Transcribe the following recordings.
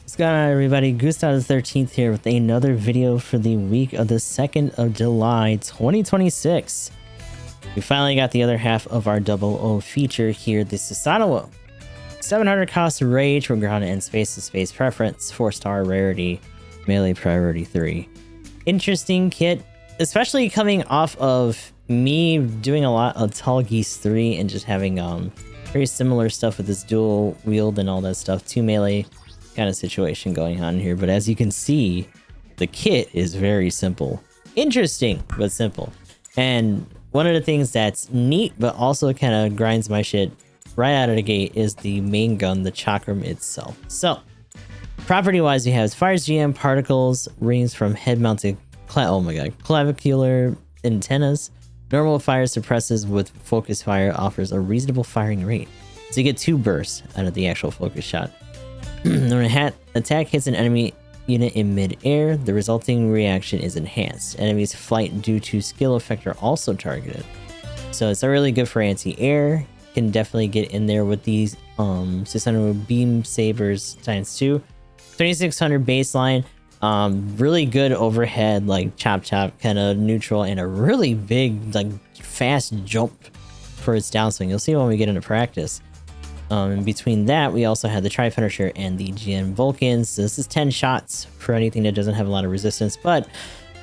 What's going on, everybody? Gustav the 13th here with another video for the week of the 2nd of July 2026. We finally got the other half of our 00 feature here, the Susanowo. 700 cost rage from ground and space to space preference, 4-star rarity, melee priority 3. Interesting kit, especially coming off of me doing a lot of Tall Geese 3 and just having very similar stuff with this dual wield and all that stuff, 2 melee kind of situation going on here. But as you can see, the kit is very simple. Interesting, but simple. And one of the things that's neat, but also kind of grinds my shit right out of the gate is the main gun, the chakram itself. So, property-wise, we have fires GM particles, rings from head-mounted clavicular antennas. Normal fire suppresses with focus fire, offers a reasonable firing rate. So you get 2 bursts out of the actual focus shot. When an attack hits an enemy unit in mid-air, the resulting reaction is enhanced. Enemies' flight due to skill effect are also targeted. So it's really good for anti-air. Can definitely get in there with these Susanowo beam sabers times 2. 2600 baseline. Really good overhead, like chop kind of neutral, and a really big, like fast jump for its downswing. You'll see when we get into practice. In between that, we also have the Tri-Punisher and the GN Vulcans. So this is 10 shots for anything that doesn't have a lot of resistance, but,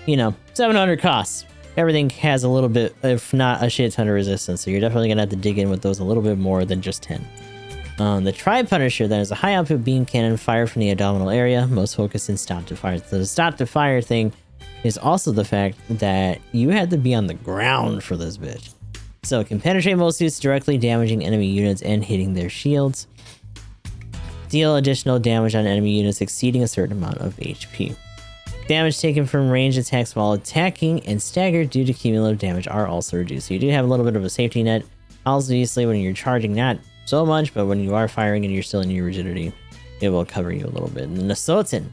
you know, 700 costs. Everything has a little bit, if not a shit ton of resistance, so you're definitely going to have to dig in with those a little bit more than just 10. The Tri-Punisher then is a high output beam cannon fired from the abdominal area, most focused in stop to fire. So the stop to fire thing is also the fact that you had to be on the ground for this bitch. So it can penetrate most suits, directly damaging enemy units and hitting their shields. Deal additional damage on enemy units exceeding a certain amount of HP. Damage taken from ranged attacks while attacking and staggered due to cumulative damage are also reduced. So you do have a little bit of a safety net. Obviously, when you're charging, not so much, but when you are firing and you're still in your rigidity, it will cover you a little bit. And the Soten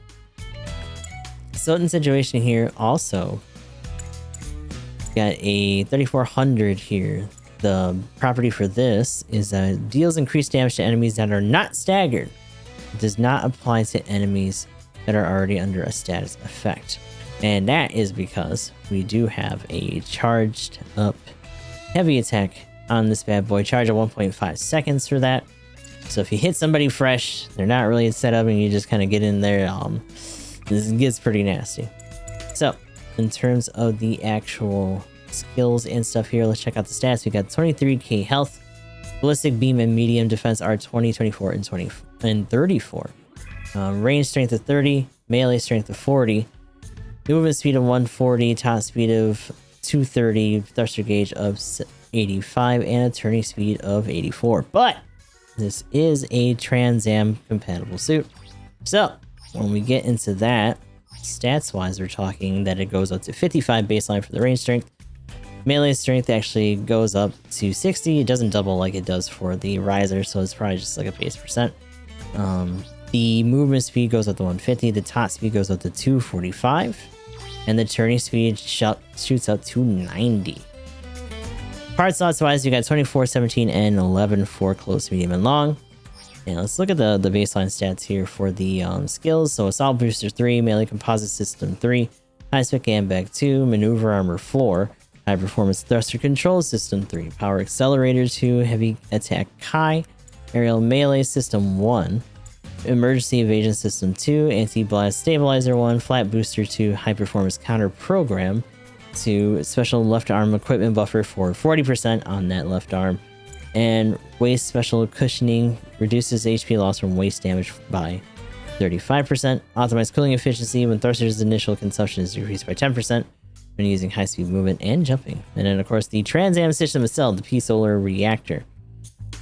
situation here also got a 3400 here. The property for this is that it deals increased damage to enemies that are not staggered. It does not apply to enemies that are already under a status effect. And that is because we do have a charged up heavy attack on this bad boy. Charge at 1.5 seconds for that. So if you hit somebody fresh, they're not really set up and you just kind of get in there, this gets pretty nasty. So in terms of the actual skills and stuff here, let's check out the stats. We got 23k health, ballistic beam and medium defense are 20, 24, and 34. Range strength of 30, melee strength of 40, movement speed of 140, top speed of 230, thruster gauge of 85, and a turning speed of 84. But this is a Trans Am compatible suit. So when we get into that, stats wise, we're talking that it goes up to 55 baseline for the range strength. Melee strength actually goes up to 60. It doesn't double like it does for the riser, so it's probably just like a base percent. The movement speed goes up to 150. The top speed goes up to 245, and the turning speed shoots up to 90. Part slots wise, you got 24, 17, and 11 for close, medium, and long. And let's look at the baseline stats here for the skills. So Assault Booster 3, Melee Composite System 3, High Spec Handbag 2, Maneuver Armor 4, High Performance Thruster Control System 3, Power Accelerator 2, Heavy Attack Kai, Aerial Melee System 1, Emergency Evasion System 2, Anti-Blast Stabilizer 1, Flat Booster 2, High Performance Counter Program 2, Special Left Arm Equipment Buffer for 40% on that left arm, and Waist Special Cushioning reduces HP loss from waist damage by 35%. Optimized cooling efficiency when thrusters' initial consumption is decreased by 10% when using high-speed movement and jumping. And then, of course, the Trans Am system itself, the P-Solar Reactor.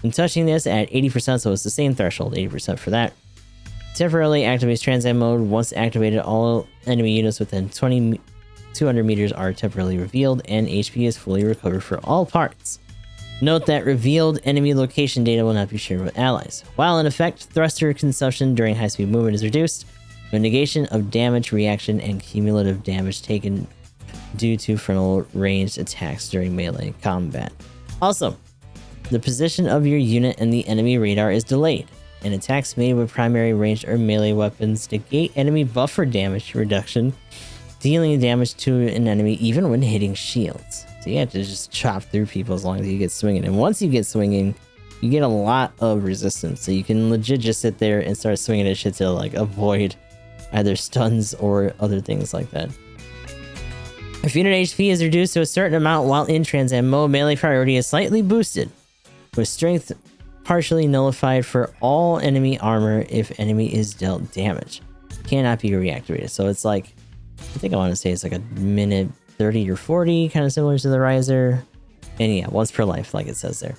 I'm touching this at 80%, so it's the same threshold, 80% for that. Temporarily activates Trans Am mode. Once activated, all enemy units within 200 meters are temporarily revealed, and HP is fully recovered for all parts. Note that revealed enemy location data will not be shared with allies. While in effect, thruster consumption during high-speed movement is reduced, the negation of damage reaction and cumulative damage taken due to frontal ranged attacks during melee combat. Also, the position of your unit in the enemy radar is delayed. and attacks made with primary ranged or melee weapons negate enemy buffer damage reduction, dealing damage to an enemy even when hitting shields. So you have to just chop through people as long as you get swinging. And once you get swinging, you get a lot of resistance. So you can legit just sit there and start swinging at shit to like avoid either stuns or other things like that. If unit HP is reduced to a certain amount while in Trans Am mode, melee priority is slightly boosted, with strength partially nullified for all enemy armor if enemy is dealt damage. Cannot be reactivated. So it's like, I think I want to say it's like a minute 30 or 40, kind of similar to the Riser. And yeah, once per life, like it says there.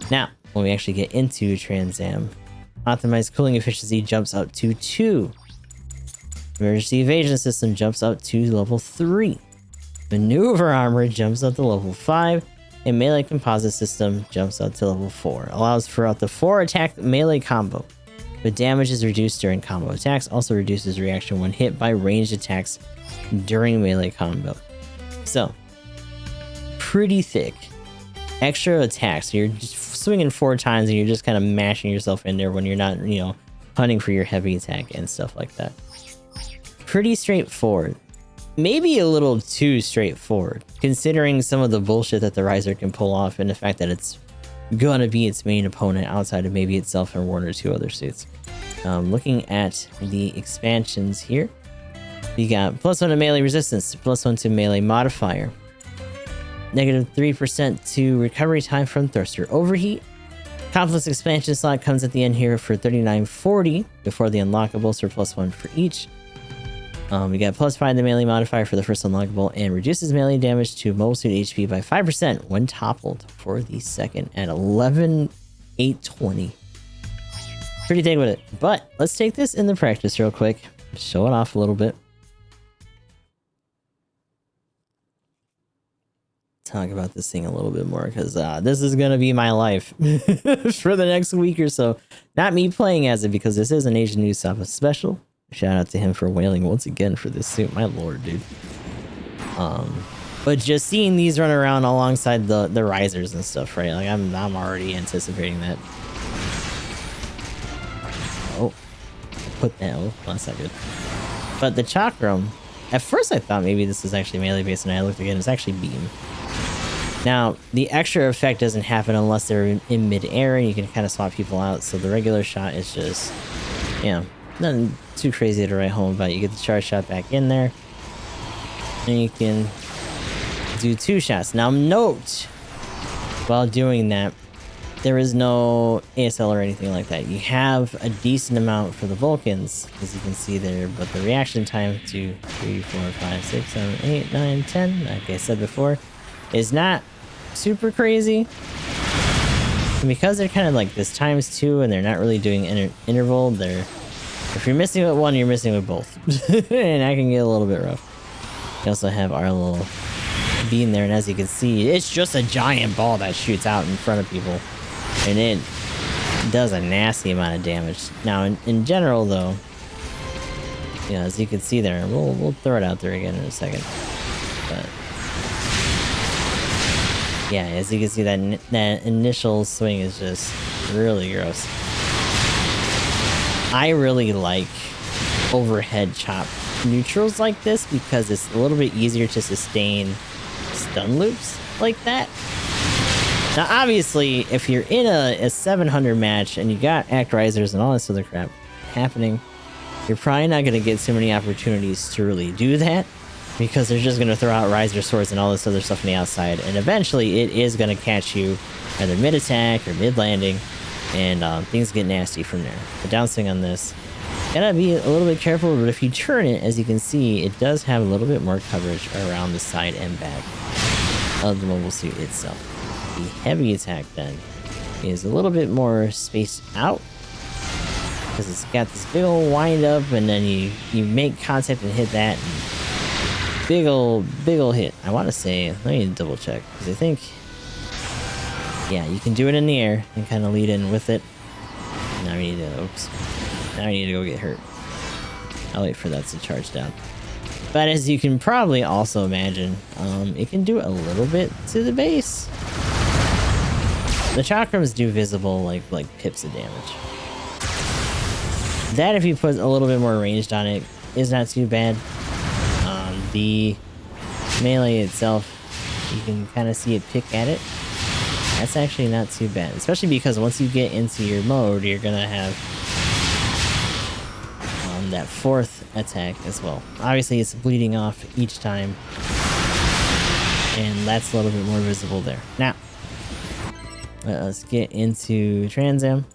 Now, when we actually get into Trans Am, optimized cooling efficiency jumps up to 2. Emergency evasion system jumps up to level 3. Maneuver armor jumps up to level 5. And melee composite system jumps up to level 4. Allows for up to 4 attack melee combo. But damage is reduced during combo attacks. Also reduces reaction when hit by ranged attacks during melee combo. So, pretty thick. Extra attacks. So you're just swinging 4 times and you're just kind of mashing yourself in there when you're not, you know, hunting for your heavy attack and stuff like that. Pretty straightforward. Maybe a little too straightforward, considering some of the bullshit that the Riser can pull off and the fact that it's gonna be its main opponent outside of maybe itself and 1 or 2 other suits. Looking at the expansions here, we got +1 to melee resistance, +1 to melee modifier, -3% to recovery time from thruster overheat. Conflicts expansion slot comes at the end here for 3940 before the unlockable, so +1 for each. We got +5 the melee modifier for the first unlockable and reduces melee damage to mobile suit HP by 5% when toppled for the second at 11,820. Pretty thick with it. But let's take this in the practice real quick. Show it off a little bit. Talk about this thing a little bit more because this is going to be my life for the next week or so. Not me playing as it because this is an Asian News Sub special. Shout out to him for wailing once again for this suit. My lord, dude. But just seeing these run around alongside the risers and stuff, right? Like I'm already anticipating that. Oh, put that. Oh, that's not good. But the chakram, at first I thought maybe this was actually melee based, and I looked again. It's actually beam. Now the extra effect doesn't happen unless they're in mid-air, and you can kind of swap people out. So the regular shot is just, yeah. Nothing too crazy to write home about. You get the charge shot back in there, and you can do 2 shots. Now note, while doing that, there is no ASL or anything like that. You have a decent amount for the Vulcans, as you can see there, but the reaction time to 3, 4, 5, 6, 7, 8, 9, 10, like I said before, is not super crazy. And because they're kind of like this ×2 and they're not really doing interval, if you're missing with one, you're missing with both. And that can get a little bit rough. We also have our little beam there, and as you can see, it's just a giant ball that shoots out in front of people. And it does a nasty amount of damage. Now, in general, though, you know, as you can see there, we'll throw it out there again in a second. But yeah, as you can see, that initial swing is just really gross. I really like overhead chop neutrals like this because it's a little bit easier to sustain stun loops like that. Now, obviously, if you're in a 700 match and you got act risers and all this other crap happening, you're probably not going to get so many opportunities to really do that because they're just going to throw out riser swords and all this other stuff on the outside. And eventually, it is going to catch you either mid-attack or mid-landing. And things get nasty from there. The downswing on this, gotta be a little bit careful, but if you turn it, as you can see, it does have a little bit more coverage around the side and back of the mobile suit itself. The heavy attack then is a little bit more spaced out because it's got this big old wind up, and then you make contact and hit that, and big old hit. I want to say, let me double check because I think. Yeah, you can do it in the air and kind of lead in with it. Now we need to, oops. Now we need to go get hurt. I'll wait for that to charge down. But as you can probably also imagine, it can do a little bit to the base. The chakrams do visible like pips of damage. That, if you put a little bit more ranged on it, is not too bad. The melee itself, you can kind of see it pick at it. That's actually not too bad, especially because once you get into your mode, you're gonna have that fourth attack as well. Obviously, it's bleeding off each time, and that's a little bit more visible there. Now, let's get into Trans Am.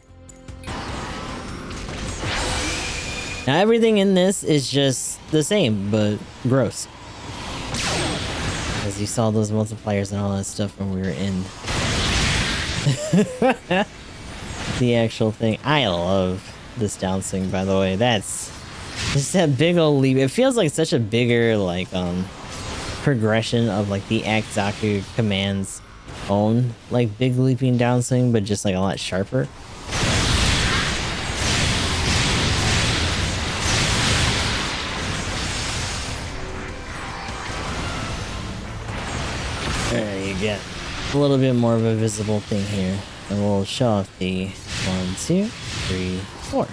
Now, everything in this is just the same, but gross. As you saw those multipliers and all that stuff when we were in the actual thing. I love this down swing, by the way. That's just that big old leap. It feels like such a bigger, like, progression of, like, the Akzaku command's own, like, big leaping downswing, but just, like, a lot sharper. There you get a little bit more of a visible thing here. And we'll show off the 1, 2, 3, 4.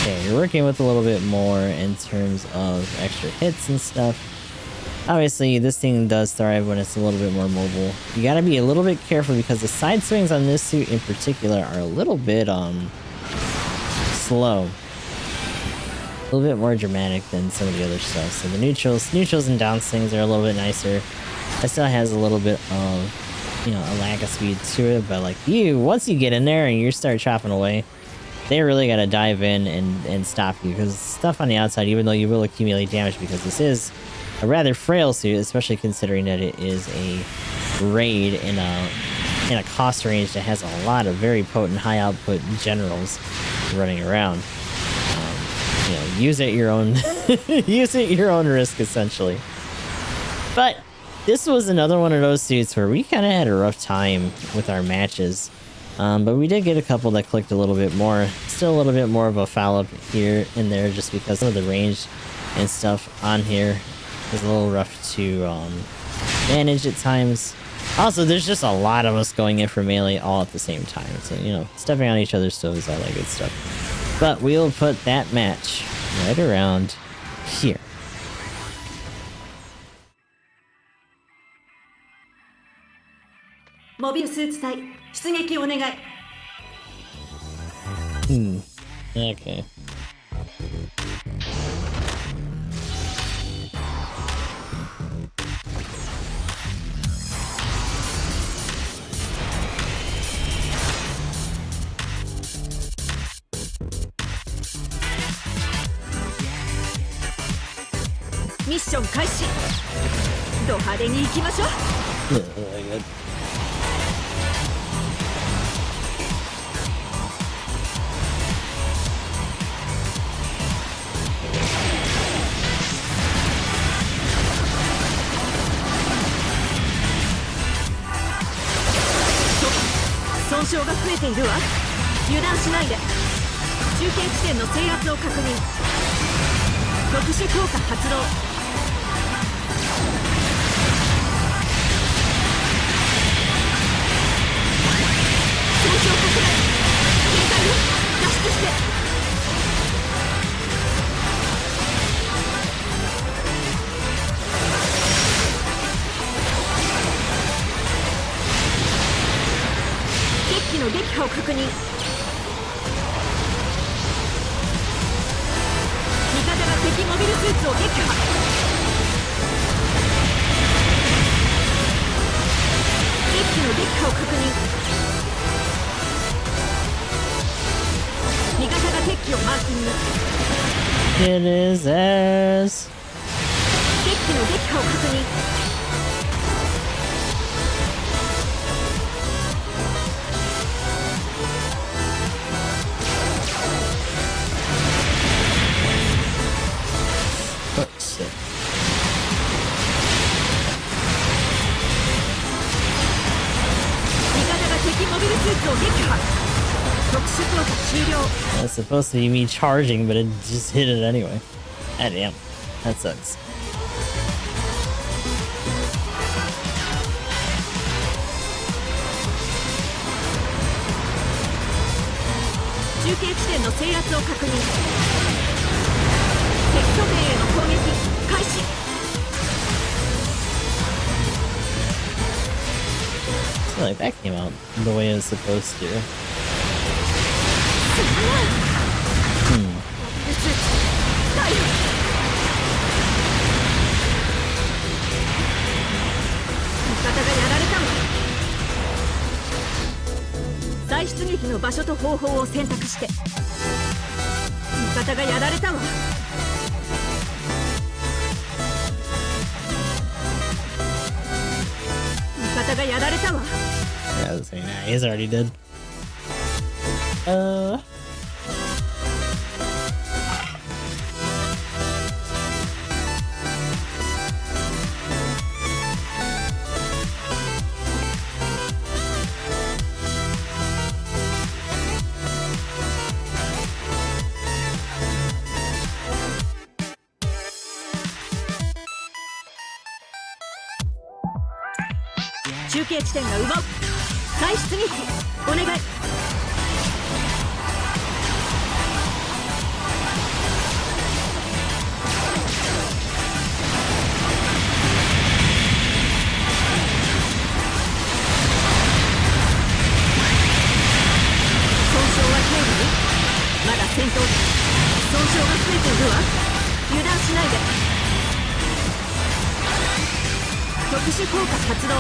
Okay, you're working with a little bit more in terms of extra hits and stuff. Obviously, this thing does thrive when it's a little bit more mobile. You gotta be a little bit careful because the side swings on this suit in particular are a little bit, slow. A little bit more dramatic than some of the other stuff. So the neutrals and down swings are a little bit nicer. It still has a little bit of, you know, a lack of speed to it, but like once you get in there and you start chopping away, they really gotta dive in and stop you, because stuff on the outside, even though you will accumulate damage, because this is a rather frail suit, especially considering that it is a raid in a cost range that has a lot of very potent high output generals running around. You know, use it at your own use it at your own risk, essentially. But this was another one of those suits where we kind of had a rough time with our matches. But we did get a couple that clicked a little bit more. Still a little bit more of a foul up here and there, just because some of the range and stuff on here is a little rough to manage at times. Also, there's just a lot of us going in for melee all at the same time. So, you know, stepping on each other's toes, all that good stuff. But we'll put that match right around here. Okay. Mission 開始。ド派手に行きましょう。損傷が増えているわ。油断しないで。中継地点の制圧を確認。特殊効果発動。損傷拡大。警戒よ。脱出して。敵機の撃破を確認。味方が敵モビルスーツを撃破。敵機の撃破を確認。味方が敵機をマーキング。It is as 敵機の撃破を確認。That's supposed to be me charging, but it just hit it anyway. God damn. That sucks. 中継地点の制圧を確認。敵拠点への攻撃開始。I feel like that came out the way it was supposed to. 味方がやられたわ。再出撃の場所と方法を選択して。味方がやられたわ。味方がやられたわ。 Yeah, I was saying that. He's already dead.中継地点が奪う。再出撃お願い。損傷は軽微？まだ戦闘で損傷が増えているわ。油断しないで。特殊効果発動。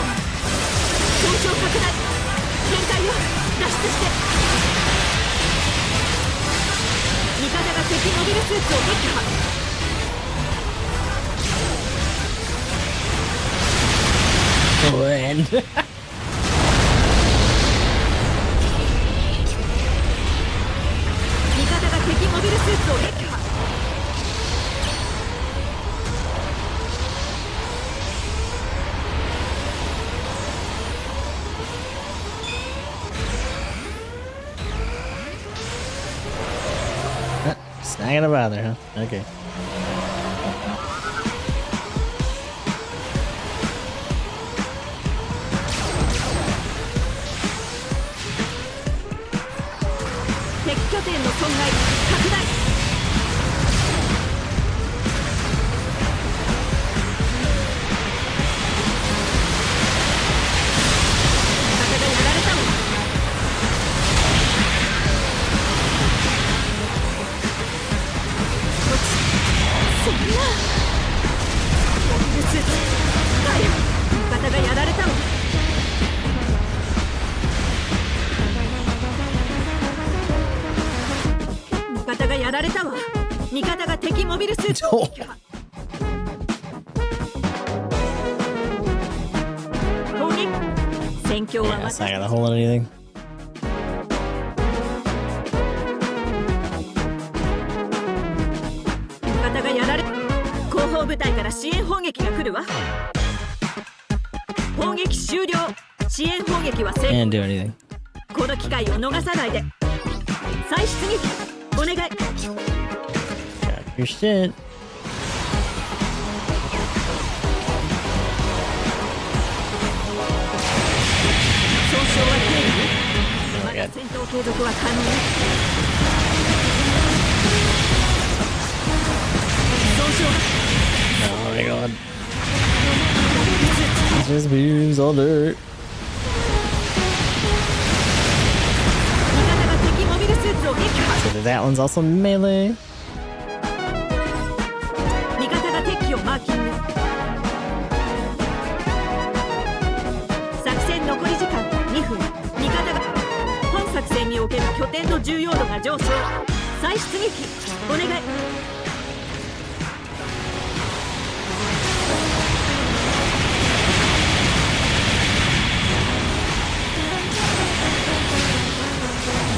損傷拡大。限界よ、脱出して。味方が敵モビルスーツを撃破。End. 味方が敵モビルスーツを撃破。It's not gonna bother, huh? Okay. 敵拠点の損害拡大。味方がやられたわ。そんなモビルスーツはい、味方がやられたわ。味方がやられたわ。味方が敵モビルスーツを撃破。攻撃戦況は Yeah, ま it's た not gonna hold anything. 味方がやられ、後方部隊から支援砲撃が来るわ。砲撃終了。支援砲撃は成 Can't 功。 do anything. この機会を逃さないで。再出撃お願い。 Got your shit. 損傷は軽微？ Oh ま my だ god. 戦闘継続は可能ね。損傷 Oh my god. It just moves all dirt. 味方が敵モビルスーツを撃破。 So that one's also melee. 味方が敵機をマーキング。作戦残り時間2分。味方が本作戦における拠点の重要度が上昇。再出撃お願い。味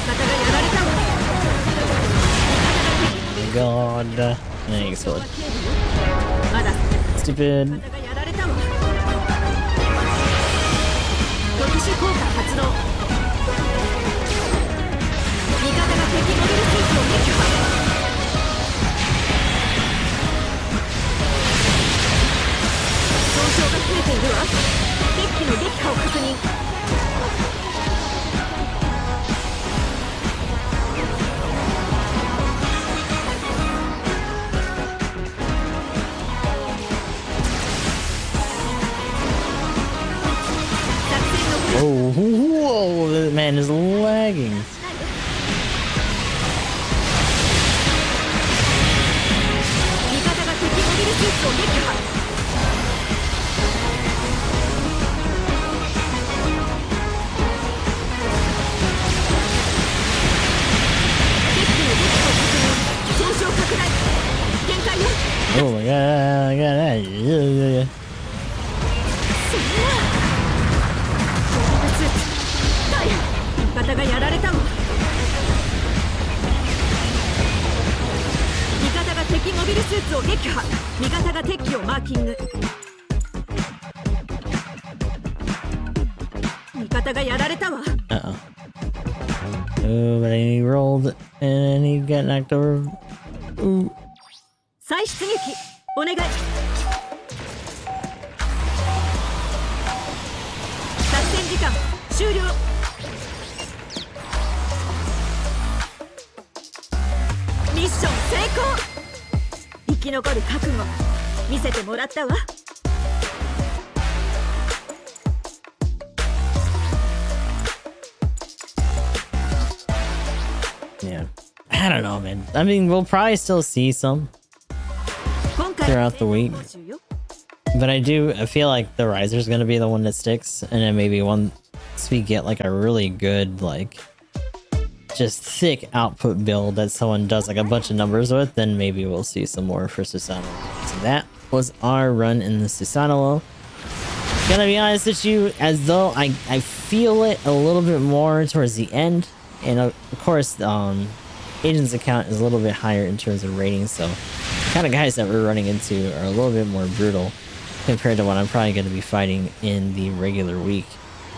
方がやられたわ。 God. Thanks, what? まだ Stupid. 味方がやられたわ。特殊効果発動。味方が敵モビルスーツを撃破。損傷が増えているわ。敵機の撃破を確認。man is lagging. 味方が敵モビルスーツを撃破。敵機の武器を確認。損傷拡大。限界よ。 Oh my god, I got that. そんなモビルスーツ大変。味方がやられたわ。味方が敵モビルスーツを撃破。味方が敵機をマーキング。味方がやられたわ。 Uh-oh. Oh, but he rolled and he got knocked over. Ooh. 再出撃お願い。作戦時間終了。ミッション成功。生き残る覚悟見せてもらったわ。 Yeah. I don't know, man. I mean, we'll probably still see some 今回 throughout the week. But I feel like the Riser's gonna be the one that sticks, and then maybe once we get like a really good, like, just thick output build that someone does like a bunch of numbers with, then maybe we'll see some more for Susanowo. So that was our run in the Susanowo. Gonna be honest with you, as though I feel it a little bit more towards the end, and of course, Agent's account is a little bit higher in terms of ratings, so the kind of guys that we're running into are a little bit more brutal compared to what I'm probably going to be fighting in the regular week.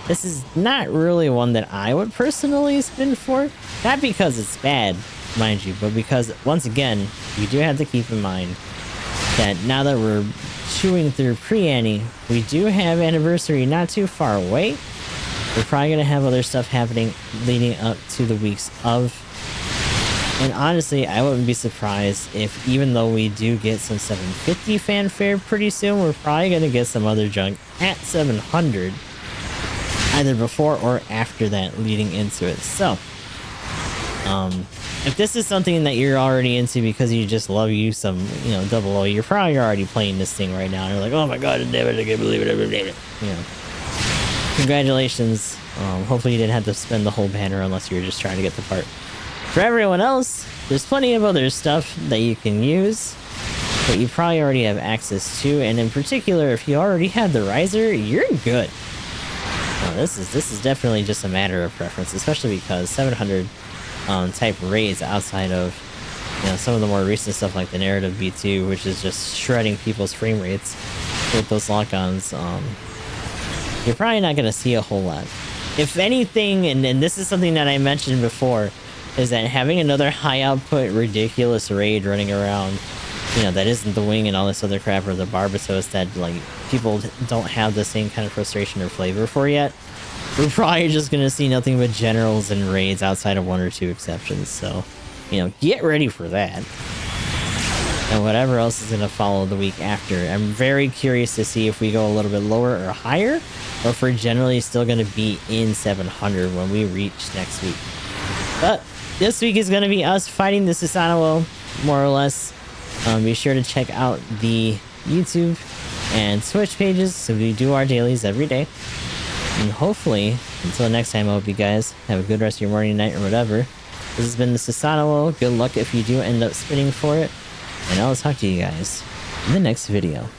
This is not really one that I would personally spin for, not because it's bad, mind you, but because, once again, you do have to keep in mind that now that we're chewing through pre-Annie, we do have Anniversary not too far away. We're probably going to have other stuff happening leading up to the weeks of. And honestly, I wouldn't be surprised if, even though we do get some 750 fanfare pretty soon, we're probably going to get some other junk at 700, either before or after that, leading into it. So, if this is something that you're already into because you just love you some, you know, 00, you're probably already playing this thing right now. And you're like, oh my god, I can't believe it. You know, congratulations. Hopefully you didn't have to spend the whole banner unless you were just trying to get the part. For everyone else, there's plenty of other stuff that you can use, but you probably already have access to, and in particular, if you already have the Riser, you're good. Now, this is definitely just a matter of preference, especially because 700 type raids outside of, you know, some of the more recent stuff like the Narrative B2, which is just shredding people's frame rates with those lock-ons, you're probably not going to see a whole lot. If anything, and this is something that I mentioned before, is that having another high output ridiculous raid running around, you know, that isn't the Wing and all this other crap, or the Barbatos that, like, people don't have the same kind of frustration or flavor for yet, we're probably just gonna see nothing but generals and raids outside of 1 or 2 exceptions. So, you know, get ready for that. And whatever else is gonna follow the week after. I'm very curious to see if we go a little bit lower or higher, or if we're generally still gonna be in 700 when we reach next week. But this week is going to be us fighting the Susanowo, more or less. Be sure to check out the YouTube and Twitch pages, so we do our dailies every day. And hopefully, until next time, I hope you guys have a good rest of your morning, night, or whatever. This has been the Susanowo. Good luck if you do end up spinning for it. And I'll talk to you guys in the next video.